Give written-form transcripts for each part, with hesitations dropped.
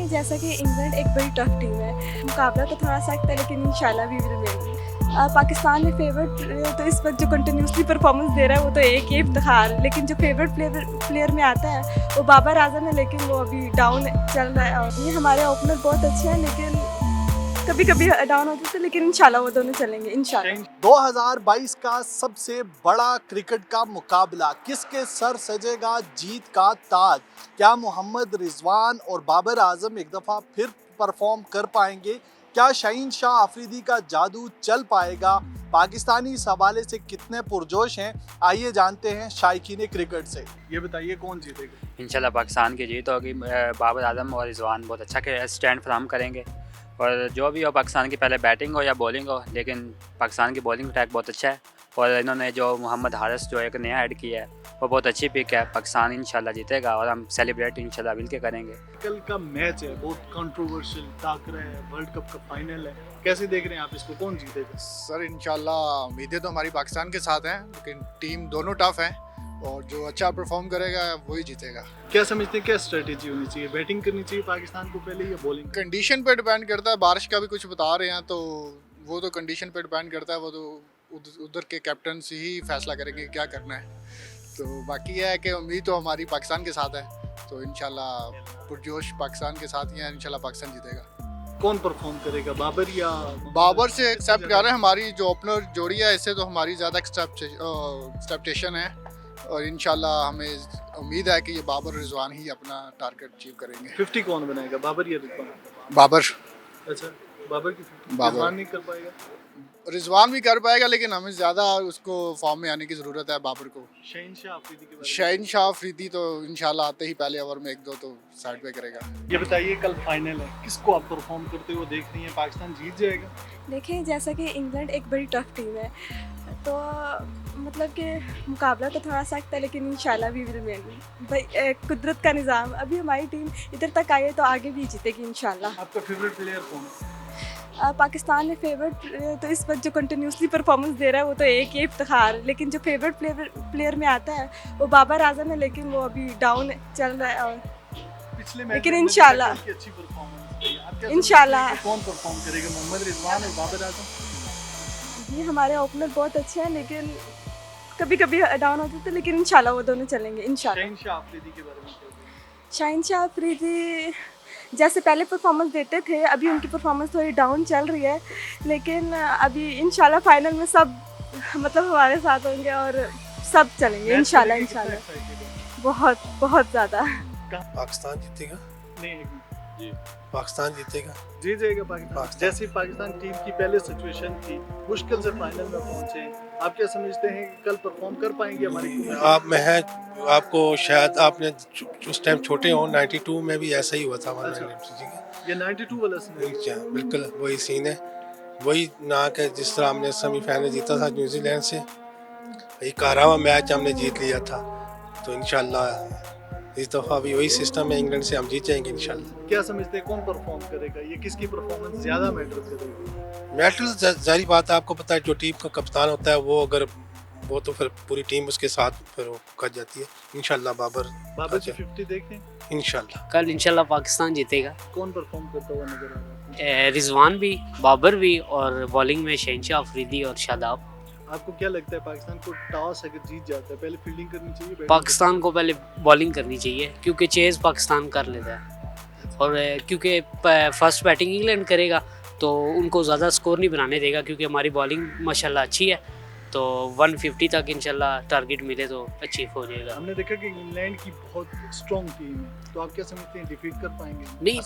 जैसा कि इंग्लैंड एक बड़ी टफ टीम है, मुकाबला तो थोड़ा सख्त है लेकिन इंशाल्लाह वी विल विन। पाकिस्तान में फेवरेट तो इस वक्त जो कंटिन्यूसली परफॉर्मेंस दे रहा है वो तो एक ही इफ्तिखार, लेकिन जो फेवरेट प्लेयर में आता है वो बाबर आजम है, लेकिन वो अभी डाउन चल रहा है। और ये हमारे ओपनर बहुत अच्छे हैं लेकिन कभी कभी डाउन होते थे, लेकिन इंशाल्लाह वो दोनों चलेंगे इंशाल्लाह। 2022 का सबसे बड़ा क्रिकेट का मुकाबला, किसके सर सजेगा जीत का ताज? क्या मोहम्मद रिजवान और बाबर आजम एक दफ़ा फिर परफॉर्म कर पाएंगे? क्या शाहीन शाह अफरीदी का जादू चल पाएगा? पाकिस्तानी इस हवाले से कितने पुरजोश हैं, आइए जानते हैं शायकीन क्रिकेट से। ये बताइए कौन जीतेगा? इंशाल्लाह पाकिस्तान की जीत होगी। बाबर आजम और रिजवान बहुत अच्छा स्टैंड फराहम करेंगे और जो भी हो पाकिस्तान की पहले बैटिंग हो या बॉलिंग हो, लेकिन पाकिस्तान की बॉलिंग अटैक बहुत अच्छा है और इन्होंने जो मोहम्मद हारिस जो एक नया ऐड किया है वो बहुत अच्छी पिक है। पाकिस्तान इंशाल्लाह जीतेगा और हम सेलिब्रेट इंशाल्लाह मिल के करेंगे। कल का मैच है, बहुत कंट्रोवर्शियल टाकरा है, वर्ल्ड कप का फाइनल है, कैसे देख रहे हैं आप इसको, कौन जीतेगा? सर इंशाल्लाह उम्मीदें तो हमारी पाकिस्तान के साथ हैं, लेकिन टीम दोनों टफ है और जो अच्छा परफॉर्म करेगा वही जीतेगा। क्या समझते हैं क्या स्ट्रेटेजी होनी चाहिए? बैटिंग करनी चाहिए पाकिस्तान को पहले या बॉलिंग? कंडीशन पे डिपेंड करता है, बारिश का भी कुछ बता रहे हैं तो वो तो कंडीशन पे डिपेंड करता है, वो तो उधर के कैप्टन से ही फैसला करेंगे क्या करना है। तो बाकी यह है कि उम्मीद तो हमारी पाकिस्तान के साथ है, तो इंशाल्लाह पुरजोश पाकिस्तान के साथ ही है, इंशाल्लाह पाकिस्तान जीतेगा। कौन परफॉर्म करेगा, बाबर या? बाबर से एक्सेप्ट कर रहे हैं, हमारी जो ओपनर जोड़ी है इससे तो हमारी ज़्यादा एक्सपेक्टेशन है और इंशाल्लाह हमें उम्मीद है कि ये बाबर रिजवान ही अपना टारगेट अचीव करेंगे। 50 कौन बनाएगा, बाबर या रिजवान? बाबर। अच्छा, बाबर की 50 बाबर। रिजवान नहीं कर पाएगा? रिजवान भी कर पाएगा लेकिन हमें ज़्यादा उसको फॉर्म में आने की ज़रूरत है बाबर को। शाहीन शाह अफरीदी के बारे में? शाहीन शाह अफरीदी तो इंशाल्लाह आते ही पहले ओवर में 1-2 तो साइड पे करेगा। ये बताइए कल फाइनल है, किसको आप परफॉर्म करते हुए देख रही हैं? पाकिस्तान जीत जाएगा? देखें जैसा कि इंग्लैंड एक बड़ी टफ टीम है, तो मतलब कि मुकाबला तो थोड़ा सख्त है लेकिन इंशाल्लाह वी विल विन। भाई कुदरत का निज़ाम, अभी हमारी टीम इधर तक आई है तो आगे भी जीतेगी इंशाल्लाह। आपका फेवरेट प्लेयर कौन है? पाकिस्तान में फेवरेट तो इस वक्त जो कंटिन्यूसली परफॉर्मेंस दे रहा है वो तो एक ही इफ्तिखार, लेकिन जो फेवरेट प्लेयर में आता है वो बाबर आजम है, लेकिन वो अभी डाउन चल रहा है। और पिछले मैच लेकिन में इंशाल्लाह की अच्छी परफॉर्मेंस रही है। आप क्या इंशाल्लाह। समझते हैं कि कौन परफॉर्म करेगा, मोहम्मद रिजवान और बाबर आजम? ये हमारे ओपनर बहुत अच्छे हैं लेकिन कभी कभी डाउन होते थे, लेकिन इंशाल्लाह वो दोनों चलेंगे इंशाल्लाह। शाहीन शाह अफरीदी के बारे में क्या बोलेंगे? शाहीन शाह अफरीदी जैसे पहले परफॉर्मेंस देते थे, अभी उनकी परफॉर्मेंस थोड़ी डाउन चल रही है, लेकिन अभी इंशाल्लाह फाइनल में सब मतलब हमारे साथ होंगे और सब चलेंगे इंशाल्लाह इंशाल्लाह। बहुत बहुत ज़्यादा। पाकिस्तान जीतेगा। नहीं, एक मिनट। जी, पाकिस्तान जीतेगा। जीत जाएगा पाकिस्तान। जैसे पाकिस्तान टीम की पहले सिचुएशन थी, मुश्किल से फाइनल में पहुंचे, आप क्या समझते हैं कि कल परफॉर्म कर पाएंगे हमारी टीम? आपको शायद आपने उस टाइम छोटे हो, 92 में भी ऐसा ही हुआ था हमारे ये 92 वाला सीन? बिल्कुल वही सीन है, वही ना कि जिस तरह हमने सेमीफाइनल जीता था न्यूजीलैंड से, एक 11वां मैच हमने जीत लिया था, तो इंशाल्लाह इस दफ़ा भी वही सिस्टम है, इंग्लैंड से हम जीत जाएंगे इंशाल्लाह। क्या समझते हैं कौन परफॉर्म करेगा, ये किसकी परफॉर्मेंस ज़्यादा मैटर करेगी? मैटर जारी बात है, आपको पता है जो टीम का कप्तान होता है वो अगर वो तो फिर पूरी टीम उसके साथ फिर वो कर जाती है। इंशाल्लाह बाबर की 50 देखें इंशाल्लाह। कल इंशाल्लाह पाकिस्तान जीतेगा। कौन परफॉर्म करता हुआ नजर आ रहा है? रिजवान भी, बाबर भी और बॉलिंग में शाहीन शाह अफरीदी और शादाब। आपको क्या लगता है पाकिस्तान को टॉस अगर जीत जाता है पहले फील्डिंग करनी चाहिए? पाकिस्तान को पहले बॉलिंग करनी चाहिए क्योंकि चेज पाकिस्तान कर लेता है और क्योंकि फर्स्ट बैटिंग इंग्लैंड करेगा तो उनको ज़्यादा स्कोर नहीं बनाने देगा, क्योंकि हमारी बॉलिंग माशाल्लाह अच्छी है, तो 150 तक इंशाल्लाह टारगेट मिले तो अचीव हो जाएगा। हमने देखा कि इंग्लैंड की बहुत स्ट्रॉन्ग टीम है, तो आप क्या समझते हैं डिफीट कर पाएंगे? नहीं,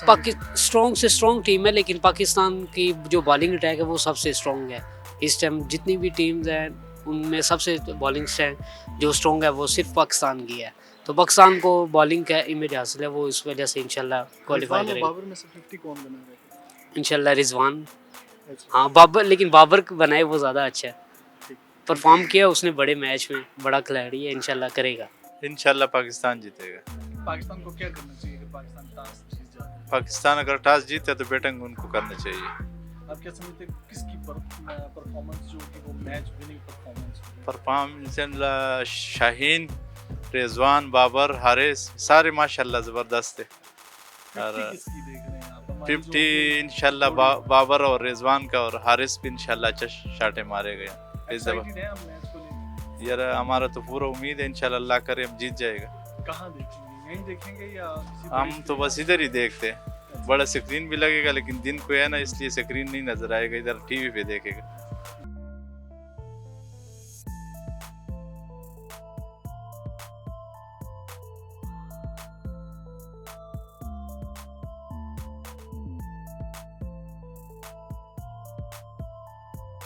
स्ट्रॉन्ग से स्ट्रॉन्ग टीम है, लेकिन पाकिस्तान की जो बॉलिंग अटैक है वो सबसे स्ट्रॉन्ग है इस टाइम। जितनी भी टीम्स हैं उनमें सबसे बॉलिंग स्ट्रैंग जो स्ट्रॉन्ग है वो सिर्फ पाकिस्तान की है, तो पाकिस्तान को बॉलिंग का इमेज हासिल है, वो इस वजह से इंशाल्लाह क्वालिफाई करेगा। बाबर में से 50 कौन बनाएगा? इंशाल्लाह रिजवान। हाँ बाबर, लेकिन बाबर बनाए वो ज़्यादा अच्छा है, परफॉर्म किया उसने बड़े मैच में, बड़ा खिलाड़ी है, इंशाल्लाह करेगा। इंशाल्लाह पाकिस्तान जीतेगा। पाकिस्तान को क्या करना चाहिए अगर पाकिस्तान टॉस जीत जाता है? पाकिस्तान अगर टॉस जीते तो बैटिंग उनको करना चाहिए। आप क्या समझते हैं किसकी परफॉर्मेंस जो कि वो match winning performance? Performance Shaheen, Rizwan, Babar, Haris सारे माशाल्लाह ज़बरदस्त है। और किसकी देगा? रहे हैं आप? हमारी 50 जो इंशाल्लाह बाबर और रिजवान का और हारिस भी इंशाल्लाह अच्छा शाटे मारेगा इस दफा। excited हैं हम मैच को लेकर? यार हमारा तो पूरा उम्मीद है इंशाल्लाह अल्लाह करे हम जीत जाएगा। कहाँ देखेंगे, यहीं देखेंगे या किसी हम बड़े तो बस इधर ही देखते हैं, बड़ा स्क्रीन भी लगेगा लेकिन दिन को है ना इसलिए स्क्रीन नहीं नजर आएगा, इधर टीवी पे देखेगा।